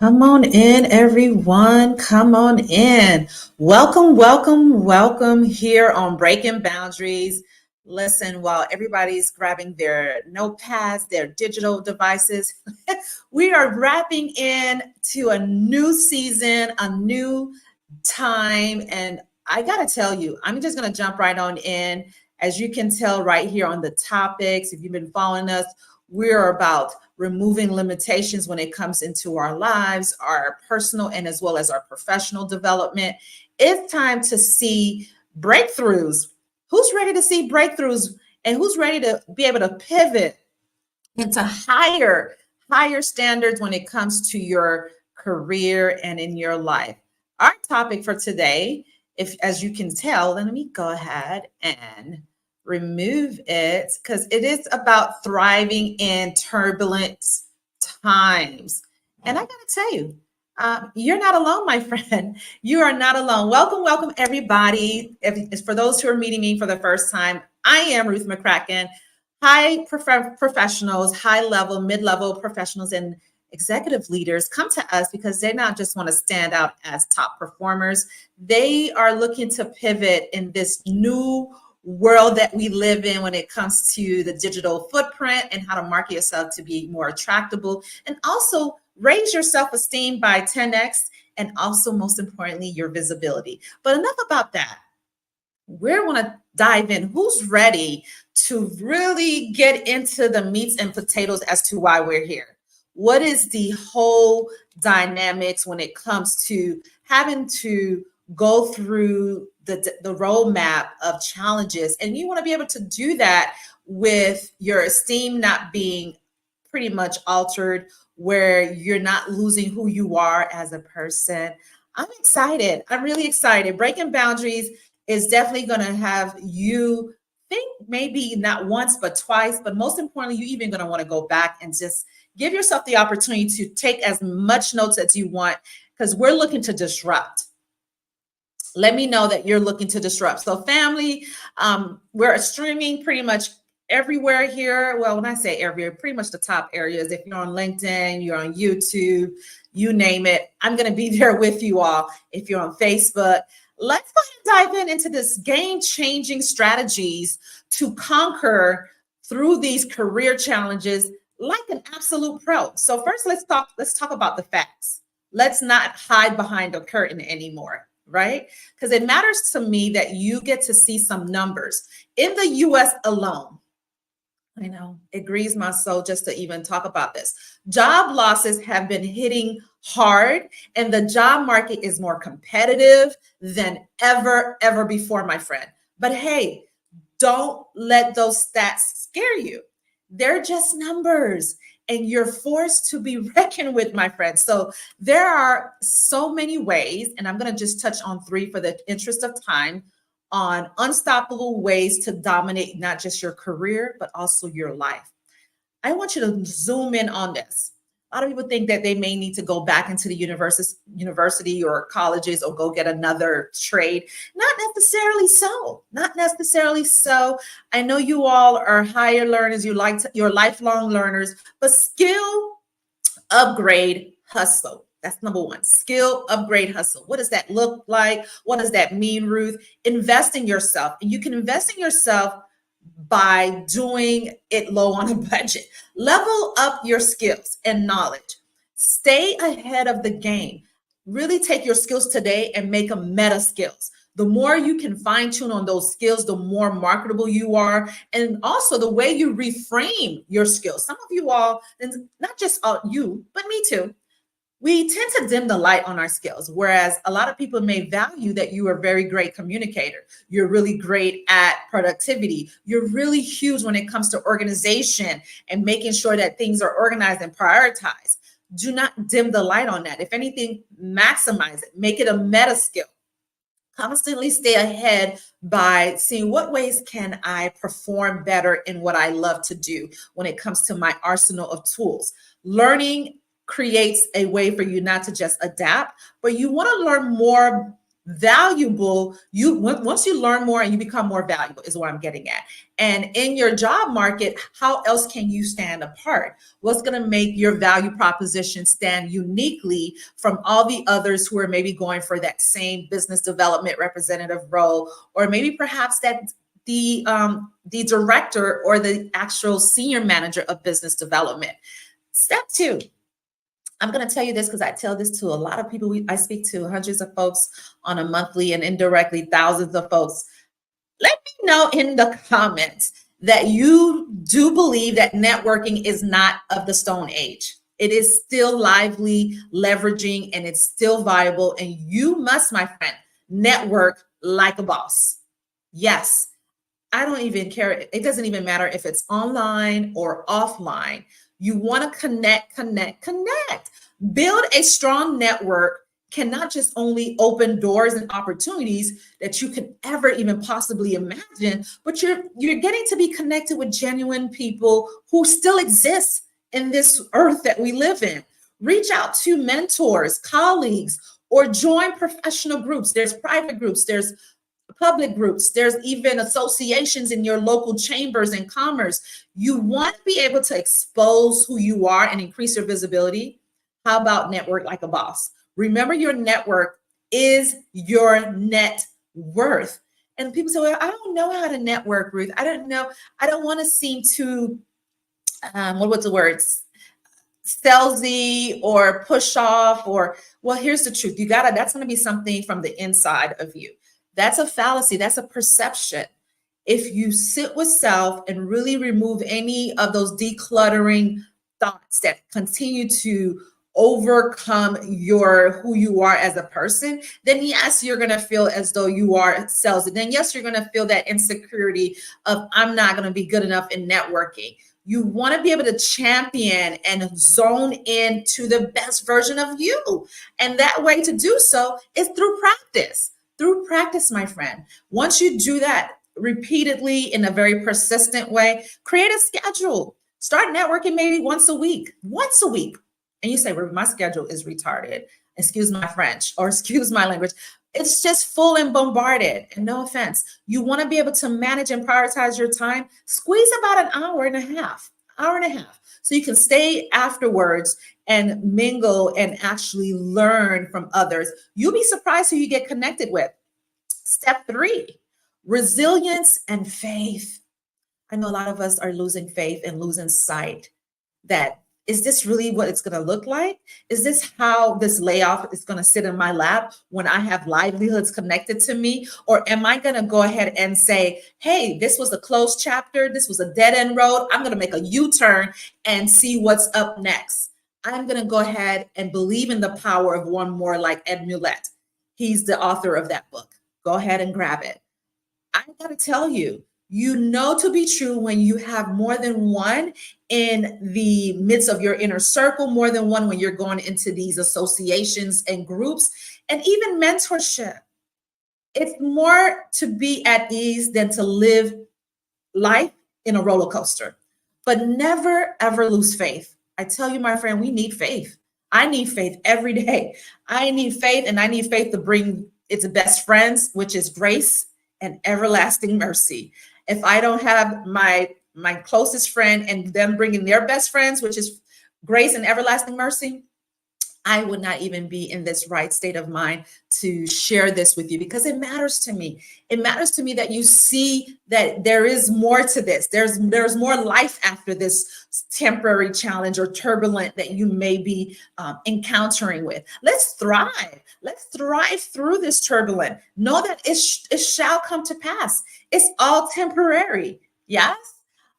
Come on in, everyone. Come on in. Welcome, welcome, welcome here on Breaking Boundaries. Listen, while everybody's grabbing their notepads, their digital devices, we are wrapping in to a new season, a new time. And I got to tell you, I'm just going to jump right on in. As you can tell right here on the topics, if you've been following us, we're about removing limitations when it comes into our lives, our personal and as well as our professional development. It's time to see breakthroughs. Who's ready to see breakthroughs and who's ready to be able to pivot into higher standards when it comes to your career and in your life? Our topic for today, if as you can tell, let me go ahead and remove it because it is about thriving in turbulent times. And I got to tell you, you're not alone, my friend. You are not alone. Welcome, welcome, everybody. For those who are meeting me for the first time, I am Ruth McCracken. Professionals, high level, mid level professionals, and executive leaders come to us because they not just want to stand out as top performers. They are looking to pivot in this new world that we live in when it comes to the digital footprint and how to market yourself to be more attractable and also raise your self-esteem by 10x and also most importantly your visibility. But enough about that. We want to dive in. Who's ready to really get into the meats and potatoes as to why we're here? What is the whole dynamics when it comes to having to go through the roadmap of challenges? And you want to be able to do that with your esteem not being pretty much altered, where you're not losing who you are as a person. I'm excited. I'm really excited. Breaking Boundaries is definitely going to have you think maybe not once, but twice, but most importantly, you even going to want to go back and just give yourself the opportunity to take as much notes as you want because we're looking to disrupt. Let me know that you're looking to disrupt. So family, we're streaming pretty much everywhere here. Well, when I say everywhere, pretty much the top areas. If you're on LinkedIn, you're on YouTube, you name it, I'm going to be there with you all. If you're on Facebook, let's go ahead and dive into this game-changing strategies to conquer through these career challenges like an absolute pro. So first, let's talk about the facts. Let's not hide behind a curtain anymore, right? Because it matters to me that you get to see some numbers. In the US alone, I know it grieves my soul just to even talk about this. Job losses have been hitting hard, and the job market is more competitive than ever before, my friend. But hey, don't let those stats scare you. They're just numbers, and you're forced to be reckoned with, my friend. So there are so many ways, and I'm going to just touch on three for the interest of time, on unstoppable ways to dominate not just your career, but also your life. I want you to zoom in on this. A lot of people think that they may need to go back into the university or colleges or go get another trade. Not necessarily so. Not necessarily so. I know you all are higher learners. You're lifelong learners, but skill upgrade hustle. That's number one. Skill upgrade hustle. What does that look like? What does that mean, Ruth? Invest in yourself. And you can invest in yourself by doing it low on a budget. Level up your skills and knowledge. Stay ahead of the game. Really take your skills today and make them meta skills. The more you can fine tune on those skills, the more marketable you are. And also the way you reframe your skills. Some of you all, and not just you, but me too, we tend to dim the light on our skills, whereas a lot of people may value that you are a very great communicator. You're really great at productivity. You're really huge when it comes to organization and making sure that things are organized and prioritized. Do not dim the light on that. If anything, maximize it. Make it a meta skill. Constantly stay ahead by seeing what ways can I perform better in what I love to do when it comes to my arsenal of tools. Learning creates a way for you not to just adapt, but you want to learn more valuable. Once you learn more and you become more valuable is what I'm getting at. And in your job market, how else can you stand apart? What's going to make your value proposition stand uniquely from all the others who are maybe going for that same business development representative role, or maybe perhaps that the director or the actual senior manager of business development. Step 2. I'm going to tell you this because I tell this to a lot of people. I speak to hundreds of folks on a monthly and indirectly thousands of folks. Let me know in the comments that you do believe that networking is not of the Stone Age. It is still lively, leveraging, and it's still viable. And you must, my friend, network like a boss. Yes, I don't even care. It doesn't even matter if it's online or offline. You want to connect. Build a strong network cannot just only open doors and opportunities that you could ever even possibly imagine, but you're getting to be connected with genuine people who still exist in this earth that we live in. Reach out to mentors, colleagues, or join professional groups. There's private groups, there's public groups, there's even associations in your local chambers and commerce. You want to be able to expose who you are and increase your visibility. How about network like a boss? Remember, your network is your net worth. And people say, well, I don't know how to network, Ruth. I don't know. I don't want to seem too, what's the words? Salesy or push off, or, well, here's the truth. That's going to be something from the inside of you. That's a fallacy. That's a perception. If you sit with self and really remove any of those decluttering thoughts that continue to overcome who you are as a person, then yes, you're going to feel as though you are salesy. Then yes, you're going to feel that insecurity of I'm not going to be good enough in networking. You want to be able to champion and zone into the best version of you. And that way to do so is through practice. Through practice, my friend. Once you do that repeatedly in a very persistent way, create a schedule. Start networking maybe once a week. And you say, well, my schedule is retarded. Excuse my French, or excuse my language. It's just full and bombarded. And no offense. You want to be able to manage and prioritize your time. Squeeze about an hour and a half. So you can stay afterwards and mingle and actually learn from others. You'll be surprised who you get connected with. Step 3, resilience and faith. I know a lot of us are losing faith and losing sight that, is this really what it's going to look like? Is this how this layoff is going to sit in my lap when I have livelihoods connected to me? Or am I going to go ahead and say, hey, this was a closed chapter. This was a dead end road. I'm going to make a U-turn and see what's up next. I'm going to go ahead and believe in the power of one more, like Ed Mulet. He's the author of that book. Go ahead and grab it. I got to tell you, you know to be true when you have more than one in the midst of your inner circle, more than one when you're going into these associations and groups, and even mentorship. It's more to be at ease than to live life in a roller coaster. But never, ever lose faith. I tell you, my friend, we need faith. I need faith every day. I need faith, and I need faith to bring its best friends, which is grace and everlasting mercy. If I don't have my closest friend and them bringing their best friends, which is grace and everlasting mercy, I would not even be in this right state of mind to share this with you, because it matters to me. It matters to me that you see that there is more to this. There's more life after this temporary challenge or turbulent that you may be encountering with. Let's thrive. Let's thrive through this turbulent. Know that it shall come to pass. It's all temporary. Yes?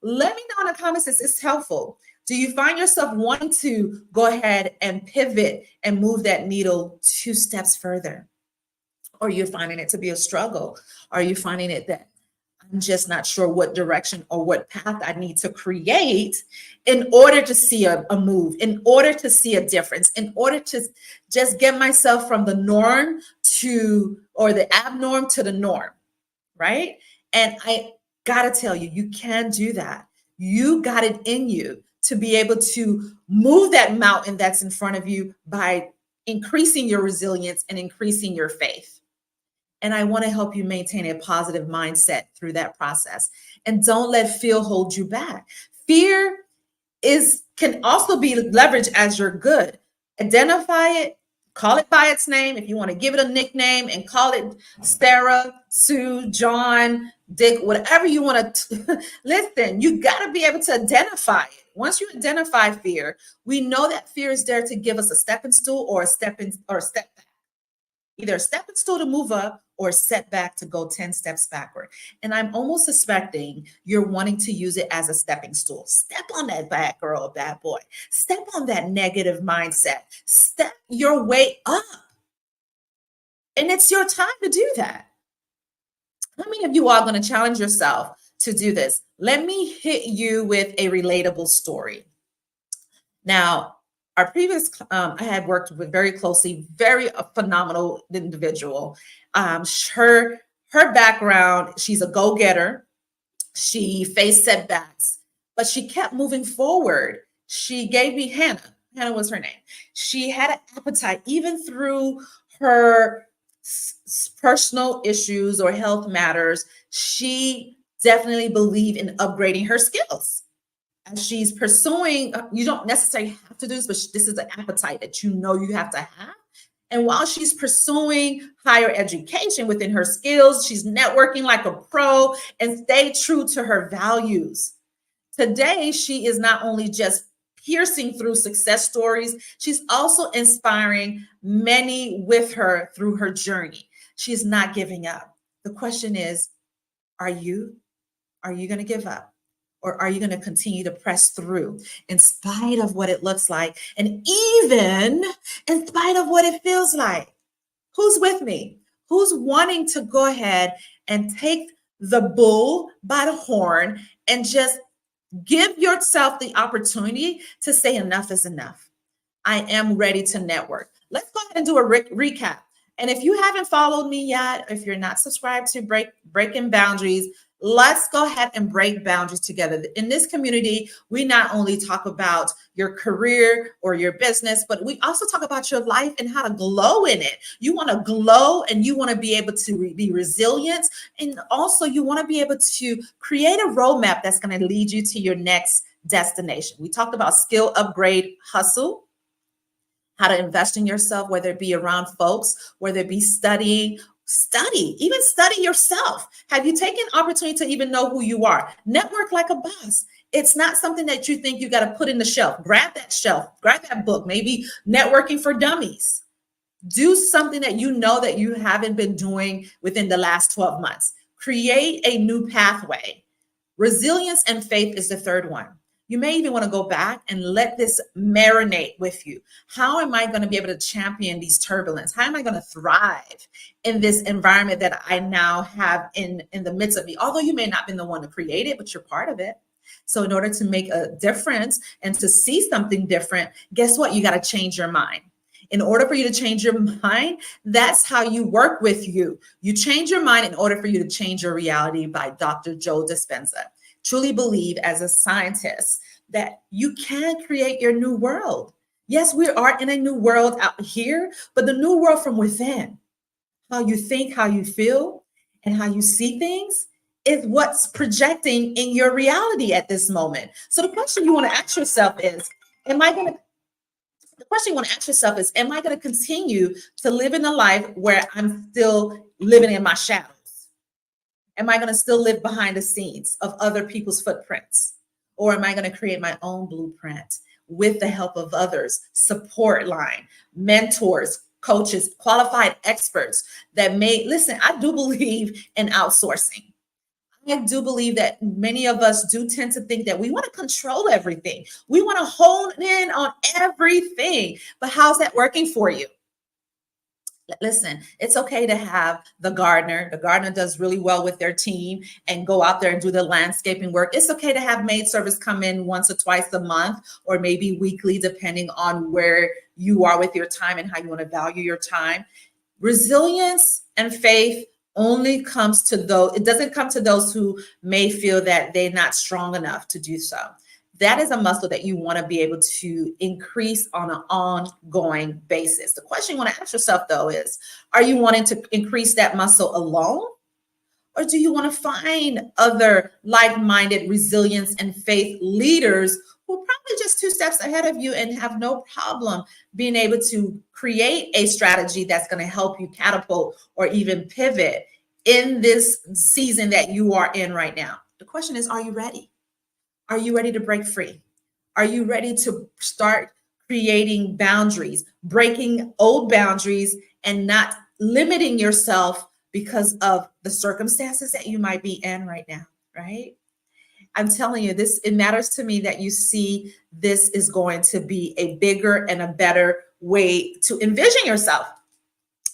Let me know in the comments if it's helpful. Do you find yourself wanting to go ahead and pivot and move that needle 2 steps further? Or you're finding it to be a struggle? Are you finding it that I'm just not sure what direction or what path I need to create in order to see a move, in order to see a difference, in order to just get myself from the norm or the abnorm to the norm, right? And I gotta tell you, you can do that. You got it in you to be able to move that mountain that's in front of you by increasing your resilience and increasing your faith. And I want to help you maintain a positive mindset through that process. And don't let fear hold you back. Fear can also be leveraged as your good. Identify it, call it by its name. If you want to give it a nickname and call it Sarah, Sue, John, Dick, whatever you want to listen, you got to be able to identify it. Once you identify fear, we know that fear is there to give us a stepping stool or a step back. Either a stepping stool to move up or a setback to go 10 steps backward. And I'm almost suspecting you're wanting to use it as a stepping stool. Step on that bad girl, bad boy. Step on that negative mindset. Step your way up. And it's your time to do that. How many of you are going to challenge yourself to do this? Let me hit you with a relatable story. Now, our previous, I had worked with very closely, very phenomenal individual. Her background, she's a go-getter. She faced setbacks, but she kept moving forward. She gave me Hannah. Hannah was her name. She had an appetite, even through her personal issues or health matters. She definitely believed in upgrading her skills. As she's pursuing, you don't necessarily have to do this, but this is an appetite that you know you have to have. And while she's pursuing higher education within her skills, she's networking like a pro and stay true to her values. Today, she is not only just piercing through success stories, she's also inspiring many with her through her journey. She's not giving up. The question is, are you? Are you going to give up? Or are you going to continue to press through in spite of what it looks like and even in spite of what it feels like? Who's with me? Who's wanting to go ahead and take the bull by the horn and just give yourself the opportunity to say enough is enough? I am ready to network. Let's go ahead and do a recap. And if you haven't followed me yet, if you're not subscribed to Breaking Boundaries, let's go ahead and break boundaries together. In this community, we not only talk about your career or your business, but we also talk about your life and how to glow in it. You want to glow and you want to be able to be resilient. And also you want to be able to create a roadmap that's going to lead you to your next destination. We talked about skill upgrade hustle, how to invest in yourself, whether it be around folks, whether it be studying, even study yourself. Have you taken opportunity to even know who you are? Network like a boss. It's not something that you think you got to put in the shelf. Grab that book, maybe Networking for Dummies. Do something that you know that you haven't been doing within the last 12 months. Create a new pathway. Resilience and faith is the third one. You may even want to go back and let this marinate with you. How am I going to be able to champion these turbulence? How am I going to thrive in this environment that I now have in the midst of me? Although you may not have been the one to create it, but you're part of it. So in order to make a difference and to see something different, guess what? You got to change your mind. In order for you to change your mind, that's how you work with you. You change your mind in order for you to change your reality by Dr. Joe Dispenza. Truly believe as a scientist that you can create your new world. Yes, we are in a new world out here, but the new world from within, how you think, how you feel, and how you see things is what's projecting in your reality at this moment. So the question you want to ask yourself is, am I going to continue to live in a life where I'm still living in my shadows? Am I going to still live behind the scenes of other people's footprints? Or am I going to create my own blueprint with the help of others, support line, mentors, coaches, qualified experts that listen, I do believe in outsourcing. I do believe that many of us do tend to think that we want to control everything. We want to hone in on everything. But how's that working for you? Listen, it's okay to have the gardener. The gardener does really well with their team and go out there and do the landscaping work. It's okay to have maid service come in once or twice a month or maybe weekly, depending on where you are with your time and how you want to value your time. Resilience and faith only it doesn't come to those who may feel that they're not strong enough to do so. that is a muscle that you want to be able to increase on an ongoing basis. The question you want to ask yourself, though, is, are you wanting to increase that muscle alone? Or do you want to find other like-minded resilience and faith leaders who are probably just 2 steps ahead of you and have no problem being able to create a strategy that's going to help you catapult or even pivot in this season that you are in right now? The question is, are you ready? Are you ready to break free? Are you ready to start creating boundaries, breaking old boundaries, and not limiting yourself because of the circumstances that you might be in right now, right? I'm telling you, this, it matters to me that you see this is going to be a bigger and a better way to envision yourself.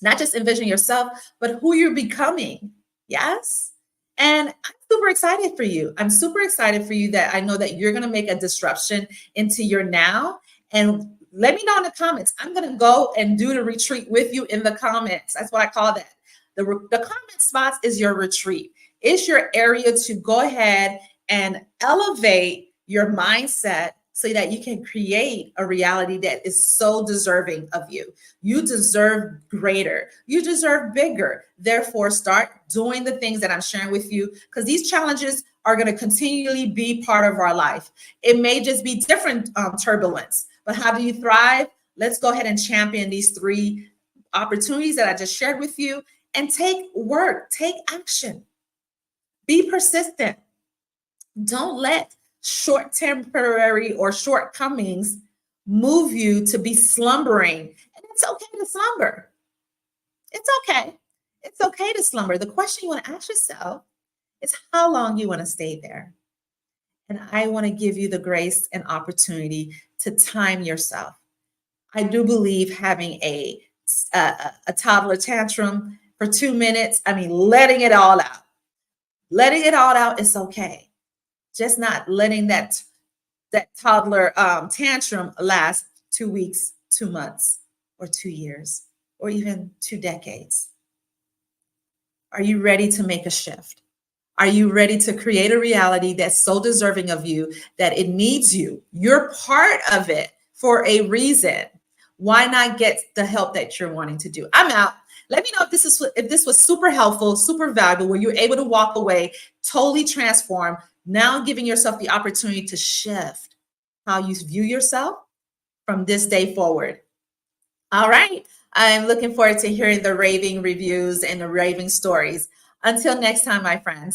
Not just envision yourself, but who you're becoming. Yes. And I'm super excited for you. I'm super excited for you that I know that you're going to make a disruption into your now. And let me know in the comments. I'm going to go and do the retreat with you in the comments. That's what I call that. The comment spots is your retreat. It's your area to go ahead and elevate your mindset so that you can create a reality that is so deserving of you. You deserve greater. You deserve bigger. Therefore, start doing the things that I'm sharing with you, because these challenges are going to continually be part of our life. It may just be different turbulence, but how do you thrive? Let's go ahead and champion these 3 opportunities that I just shared with you and take work, take action. Be persistent. Don't let short temporary or shortcomings move you to be slumbering. And it's okay to slumber. It's okay. It's okay to slumber. The question you want to ask yourself is how long you want to stay there. And I want to give you the grace and opportunity to time yourself. I do believe having a toddler tantrum for 2 minutes, I mean, letting it all out. Letting it all out is okay. Just not letting that toddler tantrum last 2 weeks, 2 months, or 2 years, or even 2 decades. Are you ready to make a shift? Are you ready to create a reality that's so deserving of you that it needs you? You're part of it for a reason. Why not get the help that you're wanting to do? I'm out. Let me know if this was super helpful, super valuable, where you're able to walk away totally transformed, now giving yourself the opportunity to shift how you view yourself from this day forward. All right. I'm looking forward to hearing the raving reviews and the raving stories. Until next time, my friends.